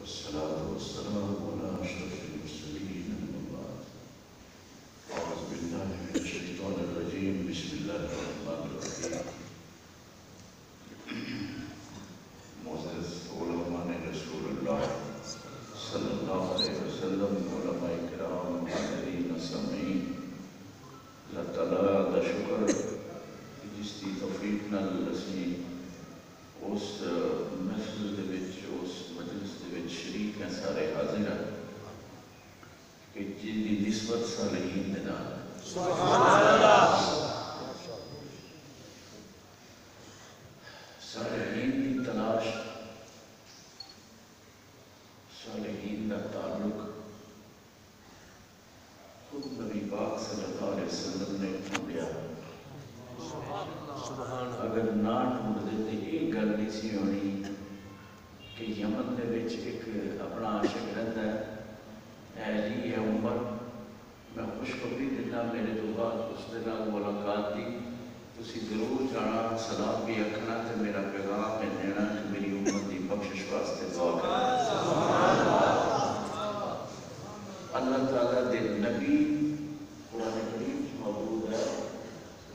والصلاة والسلام على أشرف المرسلين أما بعد. أعوذ بالله من الشيطان الرجيم. بسم الله الرحمن الرحيم. معزز علماء رسول اللہ صلی اللہ علیہ وسلم، علماء کرام، حاضرین سامعین، اللہ تعالیٰ دا شکر جس کی توفیق نال اسی اس محفل دے وچ، اس مجلس دے وچ شریک ہیں سارے حاضر ہیں کہ جن دی نسبت صالحین دے نال سبحان اللہ، صالحین دی تلاش، صالحین دا تعلق خود نبی پاک صلی اللہ علیہ وسلم نے ڈھونڈیا. اگر نہ ڈھونڈ دیتے یہ گل نہیں سی ہونی کہ یمن دے وچ ایک اپنا عاشق رہتا ہے، اے جی ہے عمر، میں خوشخبری دینا میرے تو بعد اس دے نال ملاقات دی، تسی ضرور جانا، سلام بھی رکھنا تے میرا پیغام میں دینا کہ میری امت دی بخشش واسطے دعا کرنا. اللہ تعالیٰ دے نبی قرآن کریم موجود ہے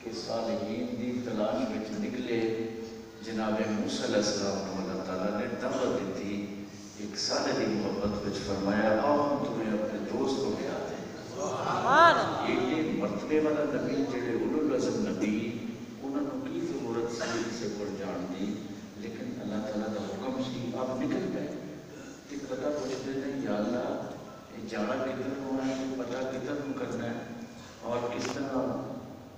کہ صالحین دی تلاش وچ نکلے. جناب موسیٰ علیہ السلام کو اللہ تعالیٰ نے دعوت دیتی، ایک صالح دی محبت وچ فرمایا آؤ ہم تمہیں اپنے دوست کو لے آتے ہیں. یہ مرتبے والا نبی جڑے اولو العزم نبی انہوں نے کی ضرورت سی سے پر جان دی، لیکن اللہ تعالیٰ کا حکم سی آپ نکل گئے. کہ پتہ پوچھتے ہیں یا اللہ جانا کدھر ہونا ہے، پتہ کدھر کرنا ہے اور کس طرح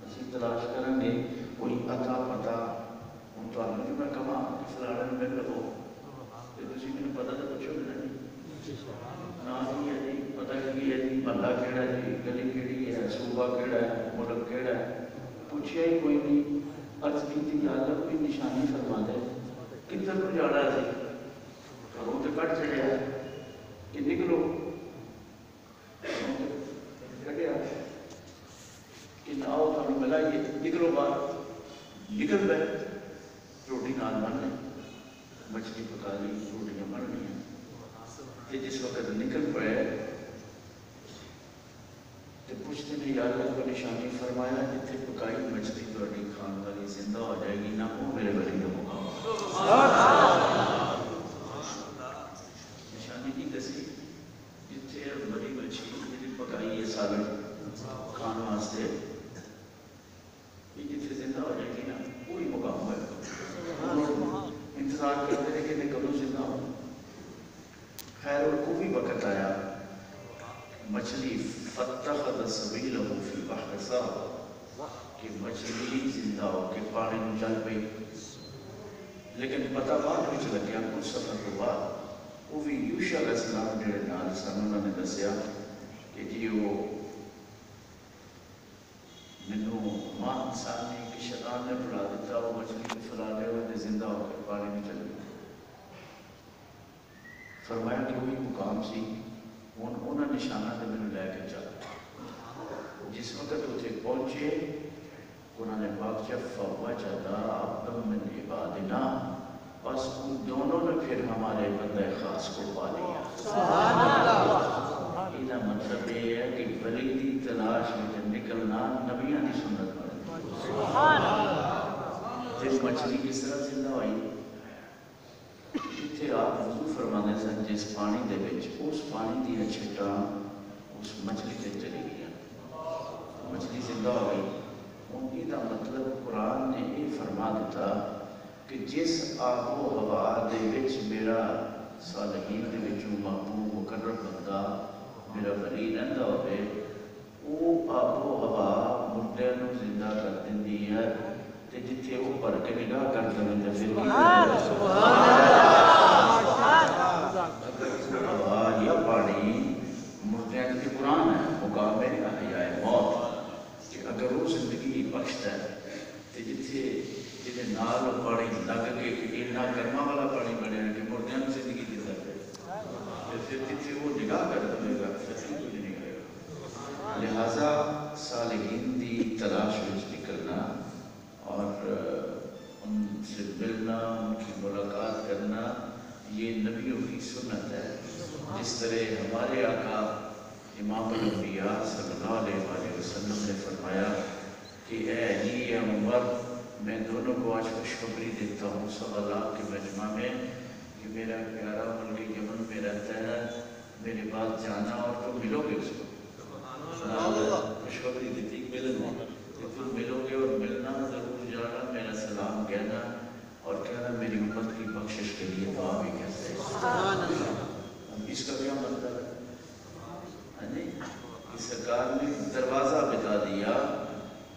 اسی تلاش کریں گے. کوئی عطا پتہ ہوں تو آپ نے میں کہا فلانے میں مل لو تو تسی میں پتہ تو پوچھو گے نہیں نہ ہی ہے جی، پتہ کی ہے جی، محلہ کیڑا ہے جی، گلی کیڑی ہے، صوبہ کیڑا ہے، ملک کیڑا ہے، پوچھیا ہی کوئی نہیں. عرض کی تھی یا اللہ کوئی نشانی فرما دے کدھر کو جانا سی، گھروں تو کٹ چڑھیا کہ نکلو کٹیا کہ آؤ تھانوں ملا یہ نکلو باہر. نکل گئے، روٹی نال بن لی، مچھلی پکا لی، روٹیاں بن گئی. جس وقت نکل پڑے تو پوچھتے ہیں یا اللہ کو نشانی فرمایا جتنے پکائی مچھلی تھوڑی کھان والی زندہ ہو جائے گی، نہ وہ میرے ولی کا مقام. نشانی نہیں دسی جتنے بڑی مچھلی جی پکائی ہے سالن کھان واسطے، یہ جتنے زندہ ہو جائے گی نا وہی مقام ہے. انتظار کرتے رہے کہ میں کبھی زندہ ہوں. خیر اور کو بھی وقت آیا، مچھلی فتخذ سبیلہ فی البحر سربا کہ مچھلی زندہ ہو کے پانی میں چل پئی. لیکن پتہ بعد وچ لگیا کچھ سفر کے بعد وہ بھی یوشع علیہ السلام جڑے نال سن انہوں نے دسیا کہ جی وہ مینوں ماں انسان نے کہ شیطان نے بلا دیتا، وہ مچھلی کو پھلا لے وہ زندہ ہو کے پانی میں چل گئی. فرمایا کہ وہی مقام سی انہوں نشانہ تے مینوں لے کے چل. جس وقت اتنے پہنچے انہوں نے پاک فوجد عبدا من عبادنا، بس ان دونوں نے پھر ہمارے بندہ خاص کو پا لیا. یہ مطلب یہ ہے کہ ولی دی تلاش میں نکلنا نبیوں کی سنت ہے. مچھلی کس طرح زندہ ہوئی؟ جتنے آپ وضو فرمانے سن جس پانی دے وچ اس پانی دیا چھٹاں اس مچھلی تے چلی گئی، مچھلی زندہ ہو گئی. ان کا مطلب قرآن نے یہ فرما دیتا کہ جس آب و ہوا دے وچ میرا صالحین دے وچوں محبوب مقرر بندہ میرا ولی رہندا ہوئے، وہ آب و ہوا مردیاں نوں زندہ کر دیندی ہے. تے جتھے وہ پڑھ کے نگاہ کر دے تے پھر ہوا یا پانی مردیاں کی قرآن ہے مقام احیاء موت کہ اگر وہ زندگی بخشتا ہے تو جتھے جتنے نال پانی لگ کے اتنا گرما والا پانی بنے کہ مردیاں کی زندگی دیتا ہے، پھر جتھے وہ نگاہ کر دے گا پھر کچھ نہیں کرے گا. لہٰذا صالحین دی تلاش میں نکلنا اور ان سے ملنا، ان کی ملاقات کرنا یہ نبیوں کی سنت ہے. جس طرح ہمارے آقا امام الانبیاء صلی اللہ علیہ وسلم نے فرمایا کہ اے علی عمر میں دونوں کو آج خوشخبری دیتا ہوں صلاح کے مجمع میں کہ میرا پیارا ملک یمن میں رہتا ہے، میرے بعد جانا اور تم ملو گے اس کو، خوشخبری دیتی ملنا کہ تم ملو گے اور ملنا ضرور جانا، میرا سلام کہنا اور کہنا میری امت کی بخشش کے لیے دعا بھی کہتے ہیں۔ اس کا کیا مطلب ہے؟ سرکار نے دروازہ بتا دیا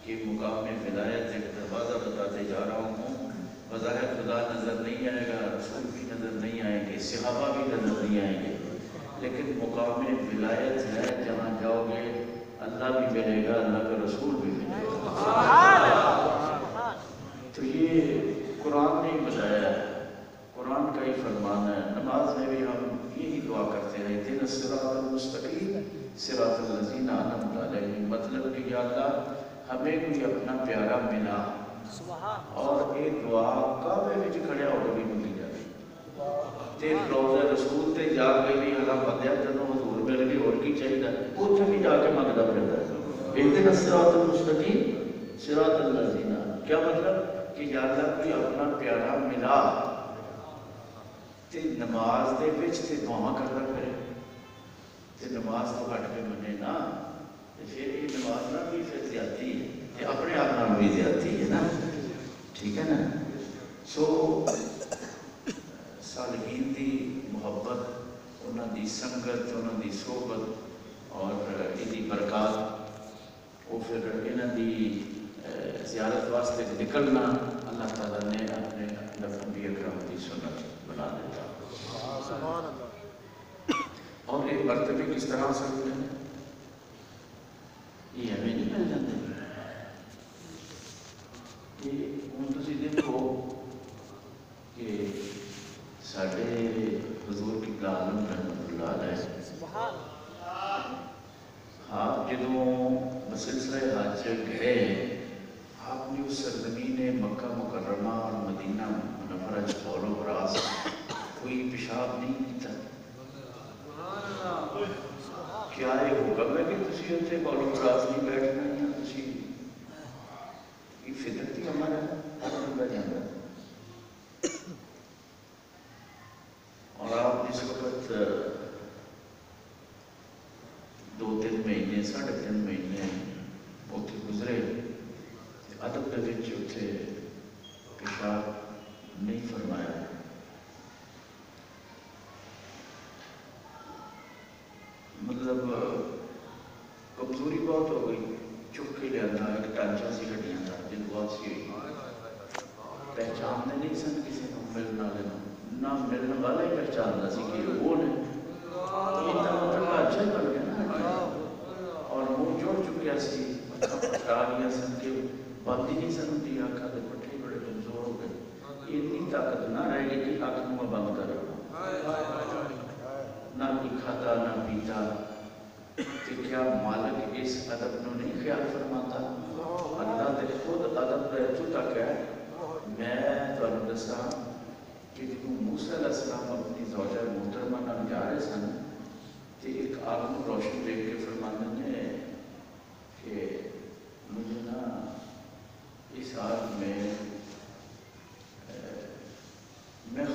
کہ مقام ولایت ایک دروازہ بتاتے جا رہا ہوں، بظاہر خدا نظر نہیں آئے گا، رسول بھی نظر نہیں آئیں گے، صحابہ بھی نظر نہیں آئیں گے، لیکن مقام ولایت ہے جہاں جاؤ گے اللہ بھی ملے گا، اللہ کا رسول بھی ملے گا۔ تو یہ قرآن نے بتایا ہے، قرآن کا ہی فرمان ہے۔ نماز میں بھی ہم یہی دعا کرتے ہیں، اہدنا الصراط المستقیم صراط الذین انعمت علیہم، مطلب کہ یا اللہ ہمیں کوئی اپنا پیارا ملا، اور ایک دعا کعبے وچ کھڑیا ہو کے بھی منگی جاتی تے روضہ رسول تے جا کے بھی اللہ بندیا تینوں حضور مل گئی اور کی چاہیے، اوتھے بھی جا کے منگدا پھردا ہے اہدنا الصراط المستقیم صراط الذین، کیا مطلب کہ یا اللہ کوئی اپنا پیارا ملا تے نماز دے وچ تے دعا کردا پھرے تے نماز تو ہٹ کے منے نا، تے پھر یہ نماز نہ بھی پھر زیادتی ہے، تے اپنے آپ نال بھی زیادتی ہے نا، ٹھیک ہے نا۔ سو صالحین دی محبت، انہاں دی سنگت، انہاں دی صحبت اور ایدی برکات، وہ پھر انہاں دی زیارت واسطے نکلنا اللہ تعالیٰ نے اپنے نبی اکرم کی سنت بنا دیتا۔ اور یہ مرتبے کس طرح سکتے ہیں؟ یہ ہمیں نہیں مل جاتے۔ یہ ہوں تسی دیکھو کہ ساڑھے حضور کی عالم رحمت اللہ علیہ آپ جدوں بسلسلہ حج گئے، آپ نے اس سرزمین مکہ مکرمہ اور مدینہ منورہ بول و براز کوئی پیشاب نہیں کیتا۔ کیا یہ حکم ہے کہ تسی اتنے بول و براز نہیں بیٹھنا، یا تسی یہ فطرتی ہمارا ہر بندہ جانا؟ اور آپ جس وقت 2-3 مہینے 3.5 مہینے اتنے گزرے، ادب کے وچ اتنے پیشاب نہیں فرمایا، مطلب کمزوری بہت ہو گئی، چک کے لیا ایک ٹانچا سی ہڈیاں تھا جن بہت سی ہوئی، پہچانتے نہیں سن کسی کو، ملنا لینا نہ ملنے والا ہی پہچانتا سی کہ وہ نے اچھا بن گیا نا، اور منہ جوڑ چکیا سی، پٹا گیا سن کے بند ہی نہیں سن ہوتی، آنکھاں دے پٹھے بڑے کمزور ہو گئے، اتنی طاقت نہ رہ گئی کہ آنکھ منہ بند کر رہا، نہ کوئی کھاتا نہ پیتا۔ کہ کیا مالک اس ادب نو نہیں خیال فرماتا؟ اللہ تے خود ادب کا اتوں تک ہے۔ میں تمہیں دساں کہ جب موسیٰ علیہ السلام اپنی زوجہ محترمہ نال جا رہے سن، تو ایک آگ روشن دیکھ کے فرماتے ہیں کہ مجھے نا اس آگ میں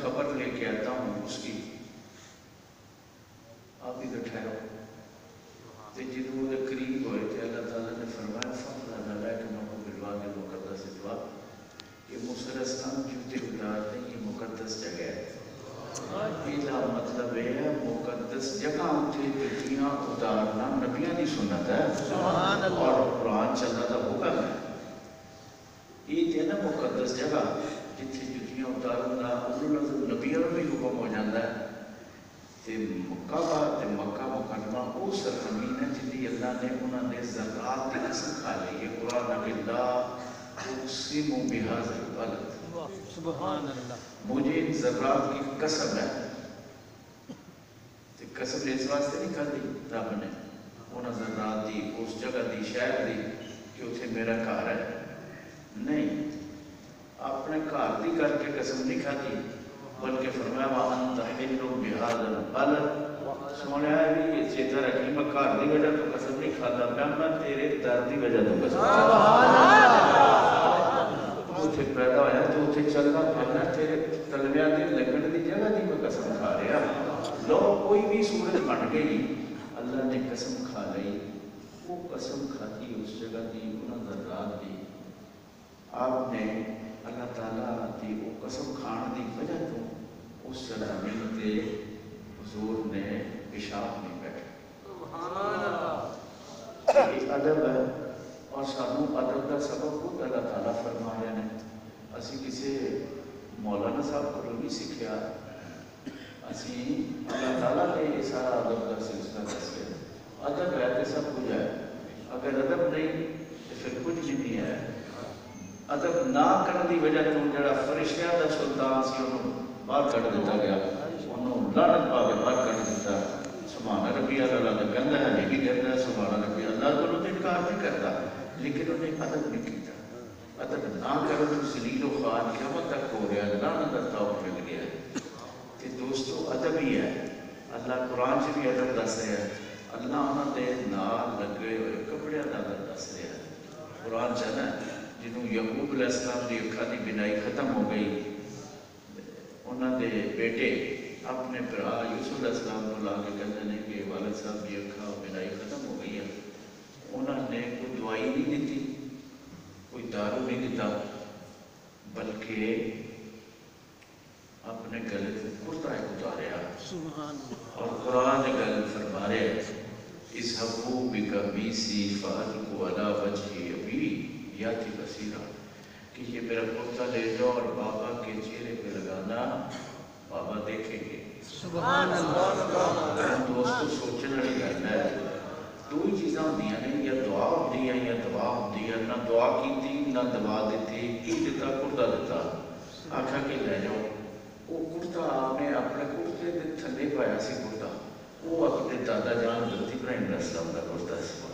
خبر لے کے آتا ہوں اس کی، آپ بھی بیٹھے ہو۔ تو جدوں وہ قریب ہوئے تھے اللہ تعالیٰ نے فرمایا فَضْلًا عَلَيْكُمْ بِالْوَادِ الْمُقَدَّسِ طُوَىٰ، کہ موسیٰ علیہ السلام جوتے اتارتے ہیں، یہ مقدس جگہ ہے۔ یہ مطلب ہے مقدس جگہ اتنے جوتیاں اتارنا نبیوں کی سنت ہے، اور قرآن چلتا تھا حکم ہے۔ یہ ہے نا مقدس جگہ جتنے جوتیاں اتارنا نبیوں میں بھی حکم ہو جاتا ہے۔ مکہ مکرمہ وہ سرزمین ہے جنہی اللہ نے انہوں نے ذرات کی قسم کھا لی ہے۔ قرآن اللہ اقسم بہذا البلد، سبحان اللہ، مجھے ان ذرات کی قسم ہے۔ قسم اس واسطے نہیں کھا دی رب نے انہوں ذرات دی، اس جگہ دی، شہر دی کہ اتنے میرا گھر ہے، نہیں، اپنے گھر دی کر کے قسم نہیں کھا دی، بلکہ فرمایا وَأَنْتَ حِلٌّ بِهَذَا الْبَلَدِ سونے آئے بھی یہ چیتا رکھی میں کار دی وجہ تو قسم نہیں کھاتا میں تیرے در دی وجہ تو قسم تو تھے پیدا ہویا تو تھے چلنا پھرنا تیرے تلویاں دے لگن دی جگہ دی میں قسم کھا رہا لو کوئی بھی صورت بن گئی اللہ نے قسم کھا لئی وہ قسم کھاتی اس جگہ دی انہوں ذرات دی آپ نے اللہ تعالیٰ دی وہ قسم کھان دی وجہ تو اس زمین تے حضور نے پیشاب نہیں بیٹھا یہ ادب ہے اور سانو ادب کا سبب خود اللہ تعالیٰ فرما رہے ہیں اسی کسی مولانا صاحب کو نہیں سیکھا اسی اللہ تعالیٰ نے یہ سارا ادب کا سلسلہ دسے ادب ہے تو سب کچھ ہے اگر ادب نہیں تو پھر کچھ بھی نہیں ہے ادب نہ کرنے کی وجہ تو جڑا فرشتیاں دا سلطان سی انہوں باہر کٹ دیتا گیا انہوں لعنت پا کے باہر کٹ دیتا سبحان ربی اللہ کا کہنا ہے یہ بھی کہنا ہے سبحان ربی اللہ کو تو انکار نہیں کرتا لیکن انہیں ادب نہیں کیتا ادب نہ کرو تو ذلیل و خوار قیامت تک ہو گیا لعنت کا توق مل گیا کہ دوستو ادب ہی ہے اللہ قرآن سے بھی ادب دس رہا ہے اللہ انہوں نے نال لگے ہوئے کپڑے کا ادب دس رہا ہے قرآن چاہنا ہے جنہوں یعقوب علیہ السلام کی اکھا کی بینائی ختم ہو گئی انہوں نے بیٹے اپنے برا یوسف علیہ السلام کو لا کے کہتے ہیں کہ والد صاحب کی اکھا بینائی ختم ہو گئی ہے انہوں نے کوئی دوائی نہیں دیتی کوئی دارو نہیں دیتا بلکہ اپنے گلے سے کرتا ہے اتاریا اور قرآن گل فرما رہے اذهبوا بقمیصی فألقوا علی وجہ ابی یاتی بصیرا کہ یہ میرا کرتا لے جاؤ اور بابا کے چہرے پہ لگانا بابا دیکھیں گے سبحان اللہ دوستو سوچنا نہیں کرنا ہے دو ہی چیزاں ہوندی ہیں یا دعا ہوندی ہے یا دعا ہوندی ہے نہ دعا کیتی نہ دعا دیتی کی دیتا کرتا دیتا آکھا کہ لے جاؤ وہ کرتا آپ نے اپنے کرتے دے تھلے پایا سی کرتا وہ اپنے دادا جان حضرت ابراہیم علیہ السلام کا کرتا سی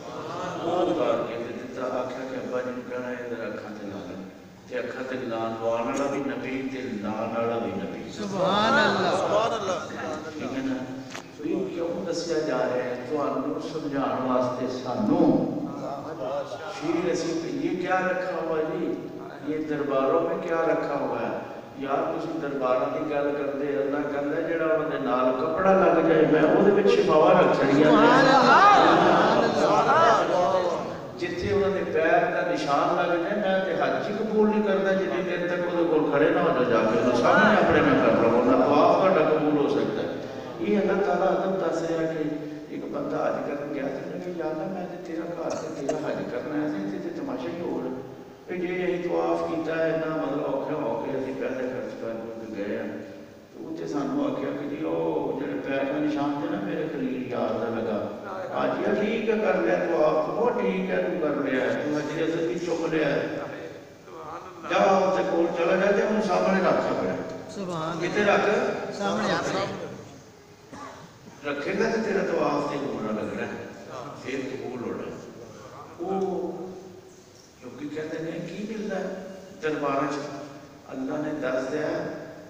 وہ اتار کے دیتا آکھا کہ ابا جی کہنا ہے ادھر اکھاں تے لان تے اکھاں تے لان وان والا بھی نبی تے لان والا بھی نبی سبحان اللہ سبحان اللہ ٹھیک ہے نا یہ کیوں دسیا جا رہا ہے تو انہوں سمجھان واسطے سانوں پھر اسی یہ کیا رکھا ہوا جی یہ درباروں میں کیا رکھا ہوا ہے یار کسی درباروں کی گل کرتے اللہ کہتا ہے جڑا انہوں نے نال کپڑا لگ جائے میں وہ دے وچ شفاوا رکھ چڑیا جتھے انہوں نے پیر کا نشان لگ جائے میں تے حج ہی قبول نہیں کرتا جتنی دیر تک وہ کول کھڑے نہ ہو جا کے تو سامنے اپنے میں کر رہا ہوں نہ طواف کا قبول ہو سکتا ہے یہ اللہ تعالیٰ ادب دس رہا ہے کہ ایک بندہ حج کرنے گیا تو کہ یا اللہ میں تیرا گھر سے تیرا حج کرنا ہے تے تماشا ہی ہو رہا کہ جی یہی طواف کیتا ہے نہ مطلب اوکھے ہو کے اسی پیسے خرچ کر کے گئے ہیں تو اتنے سانوں آخیا کہ جی وہ جڑے پیر کا نشان تھے نا میرے خلیل یار کا لگا آج یہ ٹھیک ہے کر لیا طواف وہ ٹھیک ہے تو کر لیا ہے تو حجر اسود بھی چک لیا ہے جب آپ سے کول چلا جائے تو انہوں سامنے رکھا پڑا کتے رکھ سامنے رکھے گا تو تیرا طواف تے گھومنا لگ رہا ہے پھر قبول ہو رہا ہے وہ کیونکہ کہتے ہیں کی ملتا ہے دربارہ اللہ نے دس دیا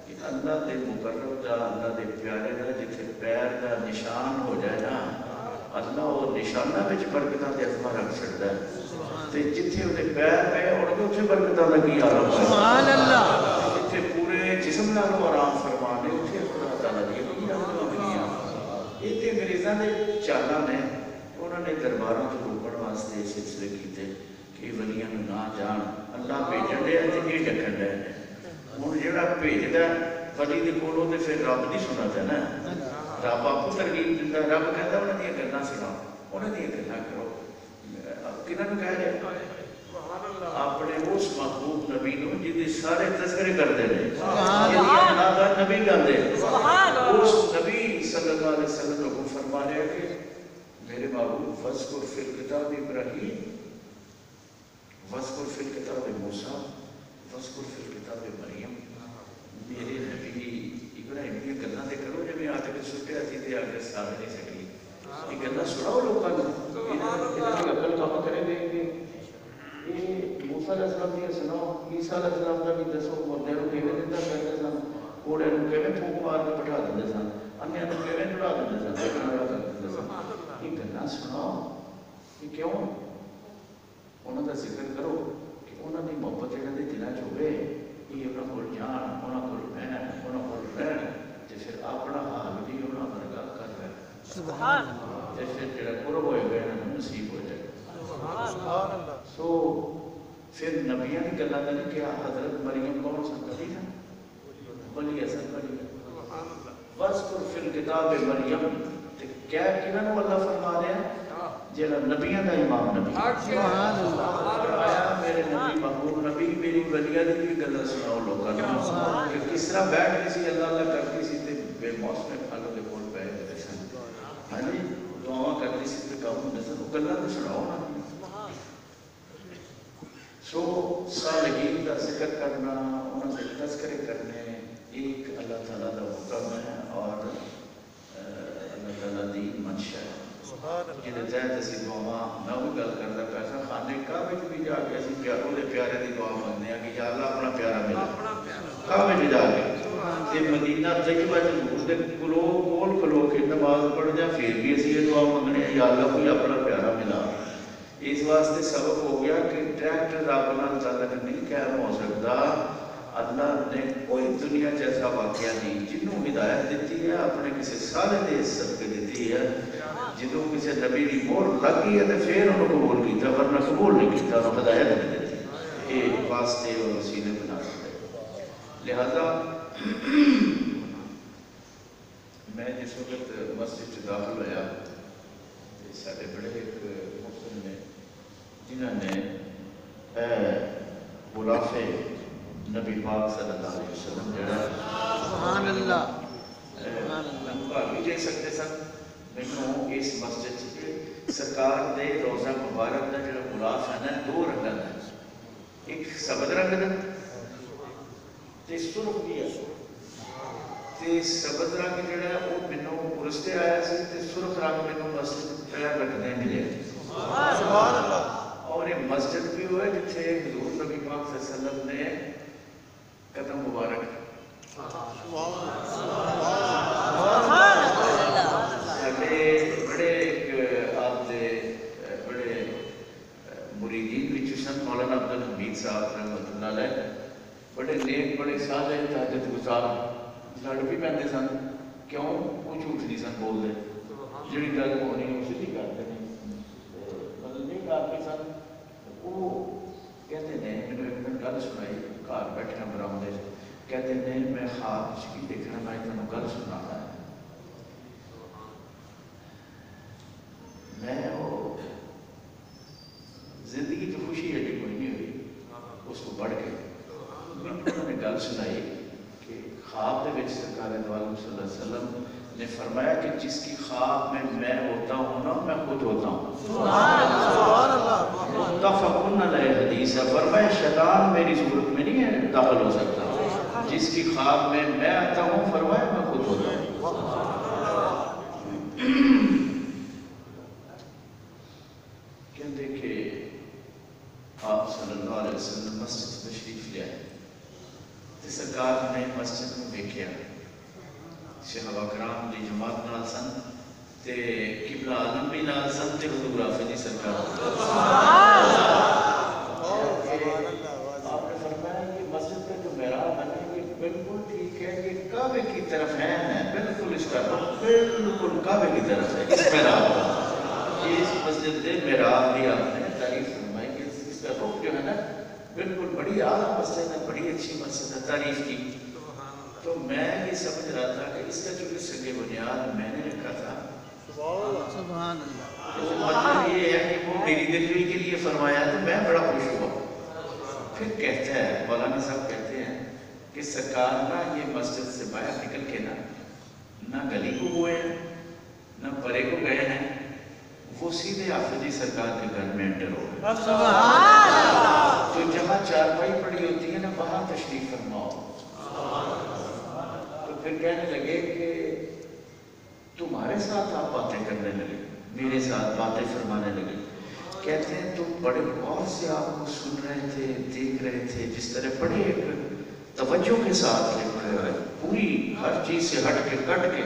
کہ اللہ دے مقرب دا اللہ دے پیارے دا جتھے پیر دا نشان ہو جائے نا اللہ وہ نشانہ بچ برکتاں دے اتما رکھ سکتا ہے تے جتھے وہ پیر پہ اور اتھے برکتاں لگی آرام سبحان اللہ جتھے پورے جسم نالوں آرام فرمانے اتھے خدا تعالیٰ دی کوئی رحمت نہیں ہے یہ تے انگریزاں دے چالاں نے انہوں نے درباروں کو روکਣ واسطے سلسلے کیتے کہ ولیاں نہ جان اللہ بھیجن دے تے یہ ڈکن دے ہن جڑا بھیجدا ولی دے کولوں تے پھر رب نہیں سندا نا رب آپ کو ترغیب دیتا رب کہتا انہوں نے گلاں سناؤ انہوں نے گلاں کرو کنہاں نوں کہہ رہے اپنے اس محبوب نبی نوں جہدے سارے تذکرے کرتے ہیں سبحان نبی گاندے اس نبی صلی اللہ علیہ وسلم کو فرما رہے کہ میرے محبوب وذکر فی الکتاب ابراہیم وذکر فی الکتاب موسیٰ وذکر فی الکتاب مریم میرے نبی ابراہیم کی گلاں دے کرو جب آ کے سٹے آتی تھے آگے سار نہیں سکی یہ گلاں سناؤ لوگوں کو انہیں عقل کام کریں گے یہ موسیٰ علیہ السلام کی سناؤ عیسیٰ علیہ السلام کا بھی دسو مردے نوں کیویں زندہ کرتے سن کوڑے نوں کیویں گلاں سناؤ کہ کیوں انہوں کا ذکر کرو کہ انہوں کی محبت یہاں کے دلوں چ ہوئے یہ انہوں کو جان انہوں کو بہن انہوں کو رہن تو پھر اپنا حال بھی انہوں ورگا کر رہے تو پھر جڑا قرب ہوئے گا انہوں نصیب ہو جائے سو پھر نبیاں کی گلاں نہیں کیا حضرت مریم کون سن نبی ہے ولی حسن ولی وذکر فی الکتاب مریم کیا کنہوں اللہ فرما رہے ہیں جیڑا نبیوں کا امام نبی فرمایا میرے نبی محبوب نبی میری ولیہ دی بھی گلاں سناؤ لوگوں کو کہ کس طرح بیٹھ کے سی اللہ اللہ کرتی سی تے بے موسم پھلوں کے کول پے ہوتے سن ہاں جی دعاواں کرتی سی تے کام ہوندے سن گلاں تے سناؤ نا سو صالحین کا ذکر کرنا انہوں کے تذکرے کرنے ایک اللہ تعالیٰ کا حکم ہے اور اللہ تعالیٰ دی منشا ہے جنہیں تحت اسی دعا میں وہ گل کرتا پیسا خانے کعبے بھی جا کے اسی پیارے دی دعا مانگنے ہیں کہ یا اللہ اپنا پیارا ملا کعبے بھی جا کے یہ مدینہ طیبہ حضور دے کول کھلو کے نماز پڑھ جا پھر بھی اسی یہ دعا مانگنے ہیں یا اللہ کوئی اپنا پیارا ملا اس واسطے سبب ہو گیا کہ ڈائریکٹ رب نال تعلق نہیں قائم ہو سکتا اللہ نے کوئی دنیا جیسا واقعہ نہیں جنہوں ہدایت دیتی ہے اپنے کسی سارے دے صدقے دیتی ہے جنہوں کسی نبی کی مہر لگ گئی ہے تو پھر انہوں کو قبول کیتا ورنہ قبول نہیں کیتا انہوں ہدایت نہیں دیتی یہ واسطے اور وسیلے بنا دیتے لہذا میں جس وقت مسجد سے داخل ہوا سارے بڑے ایک محسن نے جنہوں نے غلاف نبی پاک صلی اللہ علیہ وسلم جڑا سبحان اللہ بھی دے سکتے سن میں اس مسجد سے سرکار دے روزہ مبارک دا جڑا غلاف ہے نا دو رنگاں دا ایک سبز رنگ دا تے سرخ بھی ہے تے سبز رنگ جڑا ہے وہ مینوں پرستے آیا سی تے سرخ رنگ مینوں مسجد پیر رکھدے ملے سبحان اللہ اور یہ مسجد بھی ہوئے جتھے حضور نبی پاک صلی اللہ علیہ وسلم نے قدم مبارک بڑے ایک آپ دے بڑے مریدین بھی سن مولانا عبدالحمید صاحب رحمۃ اللہ علیہ بڑے نیک بڑے صالح تہجد گزار لڑ بھی پہنتے سن کیوں وہ جھوٹ نہیں سن بولتے جڑی گل ہونی وہ سیدھی کرتے نہیں مطلب نہیں کرتے سن وہ کہتے ہیں میرے ایک دن گل سنائی گھر بیٹھے برامدے کہتے ہیں میں خواب کی دیکھنا میں تمہیں گل سنانا ہے میں وہ زندگی تو خوشی ایڈی کوئی نہیں ہوئی اس کو بڑھ کے انہوں نے گل سنائی کہ خواب دے وچ سرکار دو عالم صلی اللہ علیہ وسلم نے فرمایا کہ جس کی خواب میں ہوتا ہوں نا میں خود ہوتا ہوں سبحان اللہ متفقن علیہ حدیث ہے فرمایا شیطان میری صورت میں نہیں ہے داخل ہو سکتا جس کی خواب میں آتا ہوں فرمایا میں خود ہوتا ہوں کہتے کہ آپ صلی اللہ علیہ وسلم مسجد تشریف لے آئے سرکار نے مسجد میں دیکھا صحابہ کرام دی جماعت نال سن تے قبلہ عالم بھی نال سن تے حضور حافظ سرکار آپ نے فرمایا کہ مسجد کا جو محراب ہے یہ بالکل ٹھیک ہے یہ کعبے کی طرف ہے بالکل اس کا بالکل کعبے کی طرف ہے اس محراب کا اس مسجد دے محراب بھی آپ نے تعریف فرمائی کہ اس کا رخ جو ہے نا بالکل بڑی اعلیٰ مسجد ہے بڑی اچھی مسجد ہے تعریف کی تو میں یہ سمجھ رہا تھا کہ اس کا جو سنگ بنیاد میں نے رکھا تھا سبحان اللہ مطلب یہ ہے کہ وہ میری دلجوئی کے لیے فرمایا تو میں بڑا خوش ہوا پھر کہتا ہے مولانا صاحب کہتے ہیں کہ سرکار نہ یہ مسجد سے باہر نکل کے نہ گلی کو ہوئے ہیں نہ پرے کو گئے ہیں وہ سیدھے حافظ سرکار کے گھر میں انٹر ہو گئے تو جہاں چارپائی پڑی ہوتی ہے نا وہاں تشریف فرماؤ تو پھر کہنے لگے کہ تمہارے ساتھ آپ باتیں کرنے لگے میرے ساتھ باتیں فرمانے لگے کہتے ہیں تم بڑے غور سے آپ کو سن رہے تھے دیکھ رہے تھے جس طرح بڑے ایک توجہ کے ساتھ پوری ہر چیز سے ہٹ کے کٹ کے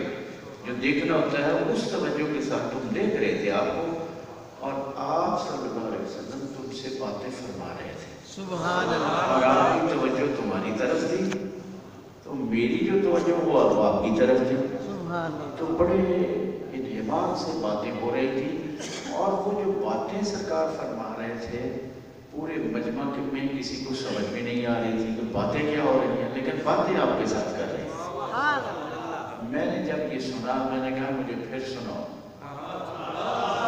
جو دیکھنا ہوتا ہے اس توجہ کے ساتھ تم دیکھ رہے تھے آپ کو، اور آپ صلی اللہ علیہ وسلم تم سے باتیں فرما رہے تھے، سبحان اللہ، اور آپ کی توجہ تمہاری طرف تھی، تو میری جو توجہ وہ آپ کی طرف تھی، سبحان اللہ، تو بڑے انہمام سے باتیں ہو رہی تھی، اور وہ جو باتیں سرکار فرما رہے تھے پورے مجمع میں کسی کو سمجھ میں نہیں آ رہی تھی کہ باتیں کیا ہو رہی ہیں، لیکن باتیں آپ کے ساتھ کر رہے ہیں۔ میں نے جب یہ سنا میں نے کہا مجھے پھر سناؤ،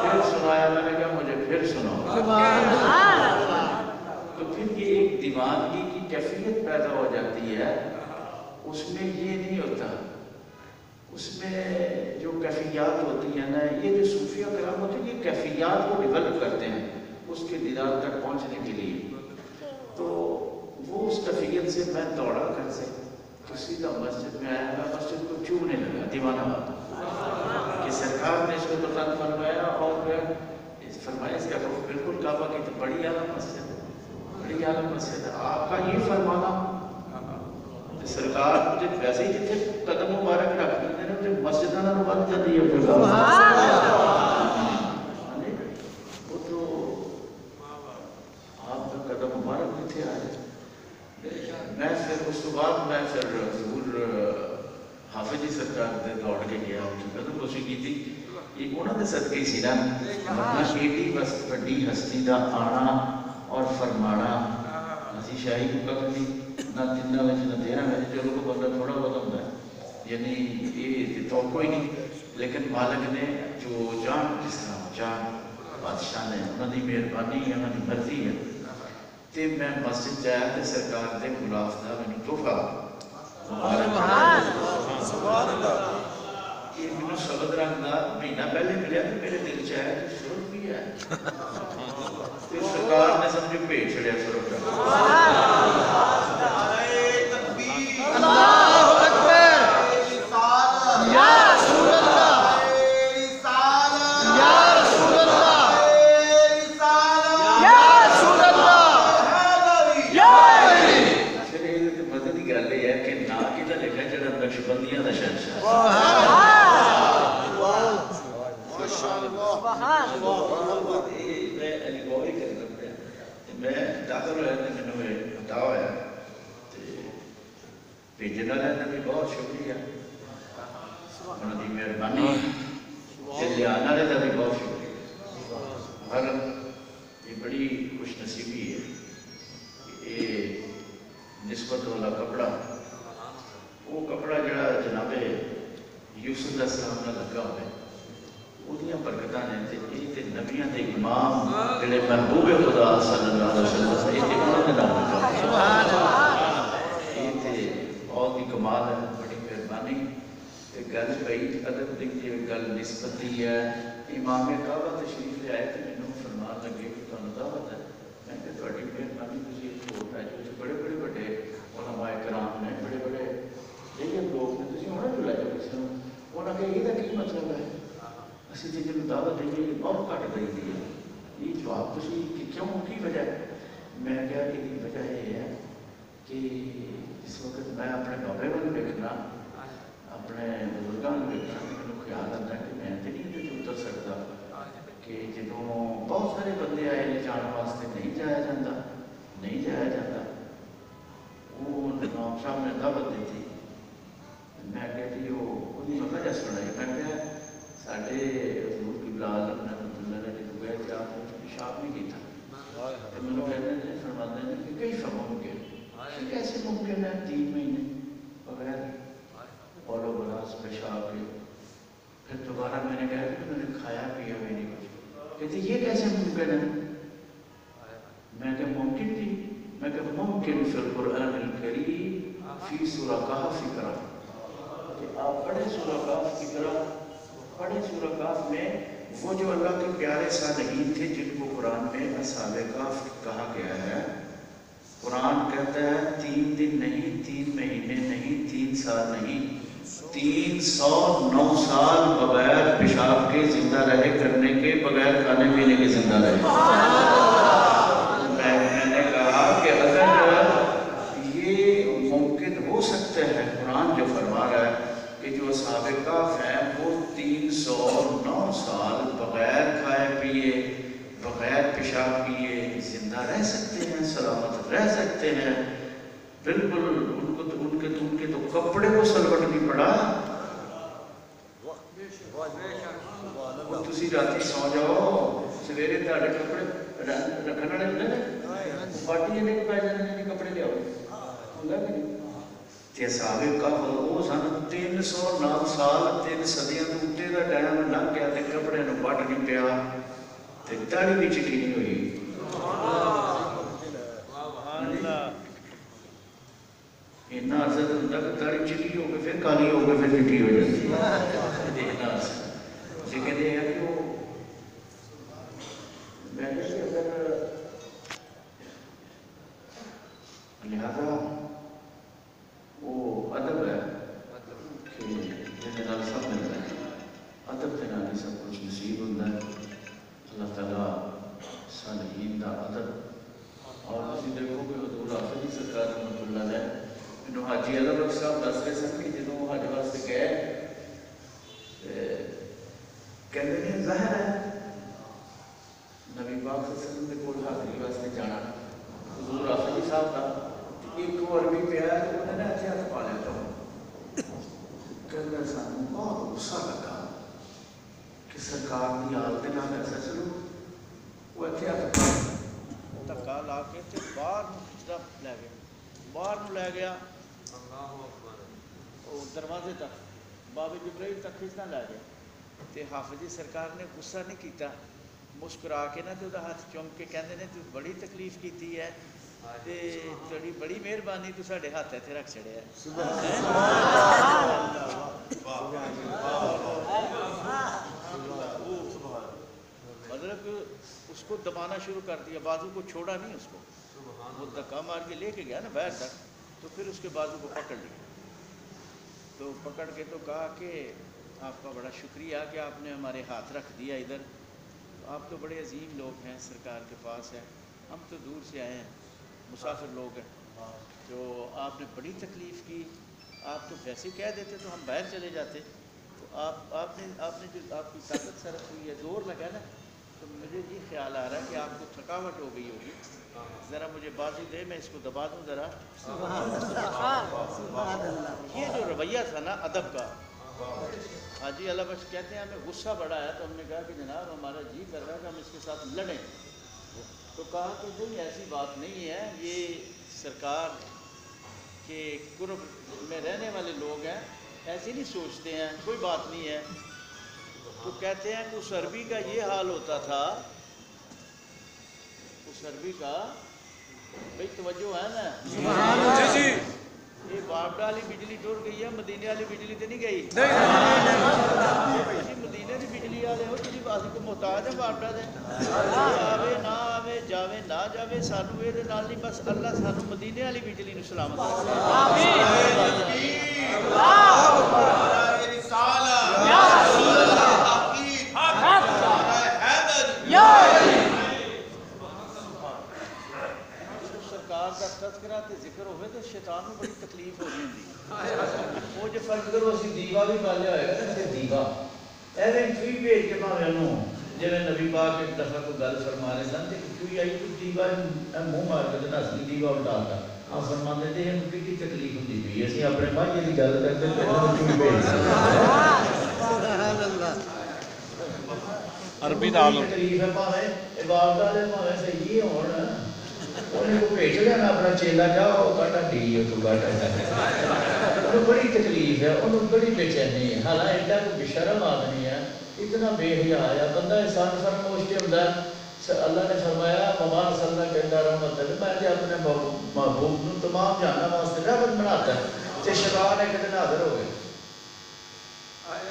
پھر سنایا، میں نے کہا مجھے پھر سناؤ، تو پھر یہ ایک دیوانگی کی کیفیت پیدا ہو جاتی ہے، اس میں یہ نہیں ہوتا، اس میں جو کیفیات ہوتی ہیں نا، یہ جو صوفیہ کرام ہوتے ہیں یہ کیفیات کو ڈیولپ کرتے ہیں اس کے دیدار تک پہنچنے کے لیے، تو وہ اس کیفیت سے میں دوڑا کر سے سیدھا مسجد میں آیا، میں مسجد کو چومنے لگا، دیوانہ بات کہ سرکار نے اس کو پسند فرمایا، اور فرمایا اس کا رخ بالکل کعبہ کی تو بڑی اعلیٰ مسجد ہے، بڑی اعلیٰ مسجد ہے، آپ کا یہ فرمانا سرکار مجھے ویسے ہی جتنے قدم مبارک رکھ دیتے ہیں مجھے مسجد نہ بن جاتی ہے، وہ تو آپ کا قدم مبارک بھی تھے آج۔ میں پھر اس کے بعد میں پھر حضور حافظ جی سرکار دے دوڑ کے گیا، ان کی قدم بوسی کی تھی، یہ انہوں نے صدقے سی نا، ورنہ ایڈی بس بڑی ہستی دا آنا اور فرمانا اسی شاہی کو کب نہیں، نہ تینہ میں نہ تیرہ میں، چلو کو بندہ تھوڑا بہت ہوتا ہے، یعنی یہ تو کوئی نہیں، لیکن مالک نے جو جان جس طرح جان بادشاہ نے انہوں نے مہربانی ہے، انہوں نے مرضی ہے، تے میں مسجد جایا تے سرکار دے غلاف دا میں نے تحفہ سبحان اللہ، یہ میں نے سبد رنگ دا مہینہ پہلے ملیا تو میرے دل چاہے کہ سرخ بھی ہے، تے سرکار نے سمجھے پیٹ چھڑیا سرخ رنگ، اللہ اکبر، یا رسول اللہ، یا رسول اللہ، یا رسول اللہ، یا پھر یہ مدد کی گل یہ ہے کہ نا کتا لکھا جڑا نقشبندیاں دا شہنشاہ، میں علی گوری کرنا پڑا، میں داخل ہویا تو میں نے بتا ہوا بھیجنے والے نے بھی بہت شکریہ، انہوں کی مہربانی، لے آنے والے کا بھی بہت شکریہ، اور یہ بڑی خوش نصیبی ہے، یہ نسبت والا کپڑا، وہ کپڑا جڑا جناب یوسف علیہ السلام کا لگا ہوئے، انہیاں برکتاں نے یہ تے نبیاں دے امام جڑے محبوب خدا صلی اللہ علیہ وسلم یہ تے انہوں نے نام لگا، یہ تے بہت ہی کمال ہے، بڑی مہربانی، تے گل پئی ادب دی گل نسبت دی ہے، امام کعبہ تشریف لے آئے تے مینوں فرمان لگے کہ تانوں دعوت ہے، میں کہ تہاڈی مہربانی تسی چھوٹ ہے جو بڑے بڑے بڑے علماء کرام نے، بڑے بڑے لیکن لوگ نے تسی انہاں نوں لے جاؤ کسی نوں، انہاں کہ یہ کی مطلب ہے، اسی تے جنوں دعوت دئیے بہت گھٹ دئی دی ہے، یہ جواب تسی کہ کیوں کی وجہ ہے، میں کہا کہ وجہ یہ ہے کہ اس وقت میں اپنے بابے کو دیکھنا، اپنے بزرگوں کو دیکھنا، مجھے خیال آتا ہے کہ میں تو نہیں اتر سکتا کہ جدوں بہت سارے بندے آئے لے جانے واسطے نہیں جایا جاتا، نہیں جایا جاتا، وہ امام صاحب نے دعوت دی تھی، میں کہتی وہ انہیں وجہ سنائی، میں کہا ساڈے حضور قبلہ عالم رحمۃ اللہ نے جدوں گئے کہ آپ نے پیشاب نہیں کیتا، تو مجھے کہتے ہیں فرماتے ہیں کہ کئی ممکن کیسے ممکن ہے 3 مہینے بغیر بولو بلاس پیشاب کے، پھر دوبارہ میں نے کہا کہ میں نے کھایا پیا بھی نہیں کچھ، کہتے یہ کیسے ممکن ہے، میں کہ ممکن تھی، میں کہ ممکن فی القرآن الکریم فی سورہ کہف فکرہ، کہ آپ پڑھیں سورہ کہف فکرہ، پڑھیں سورہ کہف میں وہ جو اللہ کے پیارے صالحین تھے جن کو قرآن میں اصحاب کہف کہا گیا ہے، قرآن کہتا ہے 3 دن نہیں، 3 مہینے نہیں، 3 سال نہیں، 309 سال بغیر پیشاب کے زندہ رہے، کرنے کے بغیر کھانے پینے کے زندہ رہے، میں نے کہا کہ اگر یہ ممکن ہو سکتا ہے، قرآن جو فرما رہا ہے کہ کہ جو اصحاب کہف ہیں وہ 309 سال بغیر کھائے پیے بغیر پیشاب کیے زندہ رہ سکتے ہیں، سلامت رہ سکتے ہیں، بالکل ان کے تو کپڑے کو سلوٹ نہیں پڑا۔ اور تسی راتی سو جاؤ سویرے تہاڈے کپڑے رکھن والے ہوندے نے پارٹی نے پی جانے نے کپڑے لیاؤ ہوندا کہ نہیں؟ تے اصحاب کہف وہ سن 309 سال 3 صدیاں تو اٹھے دا ٹائم لنਘ گیا تے کپڑے نوں پٹ نہیں پیا تے داڑھی بھی چٹی نہیں ہوئی۔ اتنا عرصہ تو ہوتا کہ داڑھی چٹی ہو کے پھر کالی ہو کے پھر چٹی ہو جاتی ہے اتنا عرصہ۔ لیکن یہ ہے کہ وہ میں نے کہ اگر لہذا وہ ادب ہے کہ جہاں نال سب ملتا ہے، ادب کے نال ہی سب کچھ نصیب ہوتا ہے۔ اللہ تعالیٰ صالحین دا ادب اور تسی دیکھو کہ حضور حافظ جی سرکار رحمۃ اللہ علیہ مینوں حاجی علم بخش صاحب دس رہے سن کہ جدوں حج واسطے گئے کہتے ہیں ظاہر ہے نبی پاک صلی اللہ علیہ وسلم کے کول حاضری واسطے جانا حضور حافظ جی صاحب کا ایک عربی پیا ہے تو انہوں نے ہاتھ پا لیا تو کہنا سانوں بہت غصہ لگا کہ سرکار کی حالت نال ایسا چلو وہ ہاتھ دھکا لا کے تے باہر طرف لے گیا، باہر لے گیا وہ دروازے تک بابے جبرائیل تک کھچنا لے گیا تے حافظ جی سرکار نے غصہ نہیں کیتا، مسکرا کے نا تے وہ ہاتھ چوم کے کہندے نے تو بڑی تکلیف کیتی ہے تے تیری بڑی مہربانی تو ساڈے ہاتھ تے رکھ چھڑیا مطلب اس کو دبانا شروع کر دیا، بازو کو چھوڑا نہیں، اس کو وہ دھکا مار کے لے کے گیا نا باہر تک تو پھر اس کے بازو کو پکڑ لیا، تو پکڑ کے تو کہا کہ آپ کا بڑا شکریہ کہ آپ نے ہمارے ہاتھ رکھ دیا ادھر، آپ تو بڑے عظیم لوگ ہیں، سرکار کے پاس ہے، ہم تو دور سے آئے ہیں، مسافر لوگ ہیں، تو آپ نے بڑی تکلیف کی، آپ تو ویسے کہہ دیتے تو ہم باہر چلے جاتے، تو آپ نے جو آپ کی طاقت صرف ہوئی ہے، زور لگا نا، تو مجھے یہ خیال آ رہا ہے کہ آپ کو تھکاوٹ ہو گئی ہوگی، ذرا مجھے بازو دے میں اس کو دبا دوں ذرا۔ یہ جو رویہ تھا نا ادب کا، حاجی علم بخش کہتے ہیں ہمیں غصہ بڑا ہے تو ہم نے کہا کہ جناب ہمارا جی کر رہا ہے کہ ہم اس کے ساتھ لڑیں، تو کہا کہ نہیں ایسی بات نہیں ہے، یہ سرکار کے قرب میں رہنے والے لوگ ہیں، ایسے نہیں سوچتے ہیں، کوئی بات نہیں ہے۔ تو کہتے ہیں کہ اس عربی کا یہ حال ہوتا تھا، اس عربی کا بھائی توجہ ہے نا جی یہ بابڈا والی بجلی ٹر گئی ہے، مدینے والی بجلی تو نہیں گئی، مدینے کی بجلی والے ہو جی اسی کو محتاج ہے بابڈا دے، آوے نہ آوے جاوے نہ جاوے سانو یہ نہیں، بس اللہ سانو مدینے والی بجلی نو سلامت تذکرہ تے ذکر ہوئے تو شیطان کو بڑی تکلیف ہو جاتی، وہ جو فرض کرو اسی دیوا بھی پالیا ہوئے گا نا دیوا ایویں چوئی بھیج کے بھاوے انہوں جی نبی پاک ایک دفعہ کو گل فرما رہے سن تے چوئی آئی تو دیوا منہ مار کے نسلی دیوا الٹاتا، آپ فرماندے تے یہ کی تکلیف ہوتی پئی اسی اپنے بھائی کی گل کرتے تے چوئی بھیج عربی نال تکلیف ہے بھاوے عبادت والے بھاوے صحیح ہون انہیں کو بھیج لینا اپنا چیلا جاؤ کاٹا ڈی تو کاٹا انہوں بڑی تکلیف ہے، انہوں بڑی بے چینی ہے، حالانکہ ایڈا کوئی بشرم آدمی ہے، اتنا بے حیا ہے، بندہ انسان فرموش کے ہوتا ہے، اللہ نے فرمایا وما ارسلنا الا رحمۃ للعالمین، میں جو اپنے محبوب نو تمام جہانوں واسطے رحمت بناتا ہے، تے شیطان ایک دن حاضر ہو گئے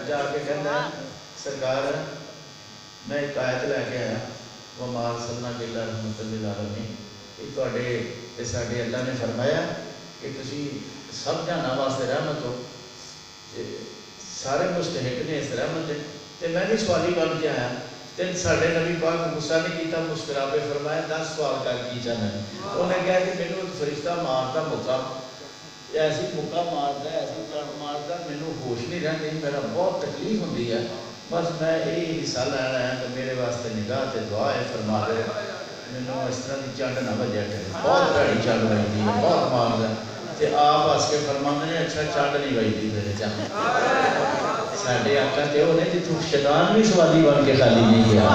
جا کے کہتا ہے سرکار میں ایک آیت لے کے آیا وما ارسلنا الا رحمۃ للعالمین، یہ ساڈے اللہ نے فرمایا کہ تسی سب جہانوں واسطے رحمت ہو، سارے مستحق نے اس رحمت ہے، تے میں بھی سوالی بن کے آیا تے ساڈے نبی پاک غصہ نہیں کیتا، مسکرا کے فرمایا 10 سوال کر کی چاہنا، انہیں کہا کہ مینوں فرشتہ مارتا مکا ایسی مکہ مارتا ایسی چڑھ مارتا مینوں ہوش نہیں رہتی میرا بہت تکلیف ہوتی ہے بس میں یہی حصہ لینا ہے کہ میرے واسطے نگاہ تے دعا ہے فرما دے مینوں اس طرح کی چنڈ نہ بجیا کرے بہت بڑی چنڈ بجتی ہے بہت مارتا تے آپ ہس کے فرماندے نے اچھا چنڈ نہیں بجتی میرے چاہ ساڈے آقا تے وہ نے جتوں شیطان بھی سوالی بن کے خالی نہیں گیا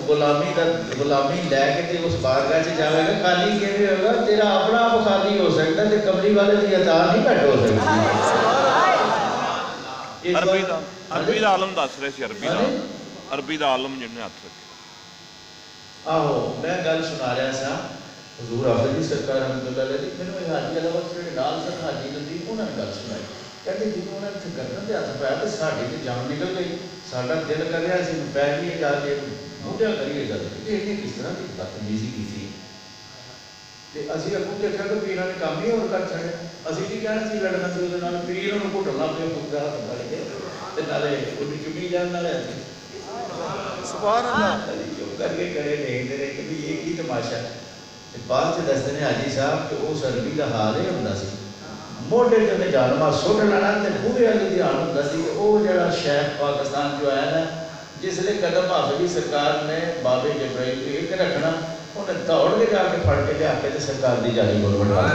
غلامی لے کے تے اس بارگاہ چ جاوے گا خالی کیویں ہوگا تیرا اپنا آپ خالی ہو سکتا تے کملی والے دی عطا نہیں گھٹ ہو سکتی عربی دا عالم دس رہے سی عربی دا عالم جن نے ہاتھ رکھے آہو میں گل سنا رہا سا حضور حافظ جی سرکار رحمۃ اللہ علیہ میرے ایک حاجی والا وقت جڑے نال سن حاجی ندیم انہوں نے گل سنائی کہتے جدوں انہوں نے گردن تے ہاتھ پایا تے ساڈی تے جان نکل گئی ساڈا دل کر رہا سی پی جائیے جا کے موڈیا کریے گل کہ انہیں کس طرح کی بدتمیزی کی تھی تے اسی اگوں دیکھا کہ پیراں نے کام ہی اور کر چھڑے اسی کی کہنا سی لڑنا سی اودے نال پیر نوں گھٹنا پے خود دا ہاتھ پھڑ کے تے نالے اودی چمی جان نالے سبحان اللہ چپ کر کے کرے دیکھتے رہے کہ یہ کی تماشا بعد سے دستے ہیں حاجی صاحب کہ اس عربی کا حال یہ ہوتا سی موٹے جب جانما سٹ لینا تو بوڑھے والے دھیان ہوتا سی کہ وہ جڑا شیخ پاکستان جو آیا نا جس لیے قدم حافظ سرکار نے بابے جبرائیل کو ایک رکھنا انہیں دوڑ کے جا کے پھڑ کے لیا کے سرکار دی جالی بول بڑھا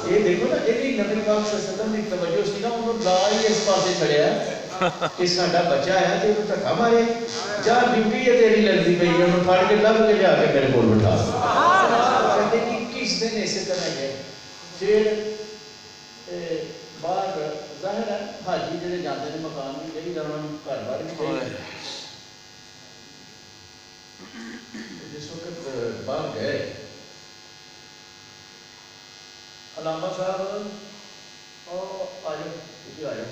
یہ دیکھو نا یہ نبی پاک صلی اللہ علیہ وسلم کی توجہ سی نا انہوں لا ہی اس پاسے چڑھیا کہ ساڈا بچہ ہے تو انہوں دھکا مارے جا ڈیوٹی ہے تیری لگتی پئی انہوں پھڑ کے لب کے لیا کے میرے کول بٹھا کہتے ہیں کس دن اسی طرح ہے پھر باہر ظاہر ہے حاجی جڑے جاتے ہیں مکان بھی چاہیے انہوں نے گھر بار بھی چاہیے جس وقت باہر گئے علامہ صاحب آ جاؤ آ جاؤ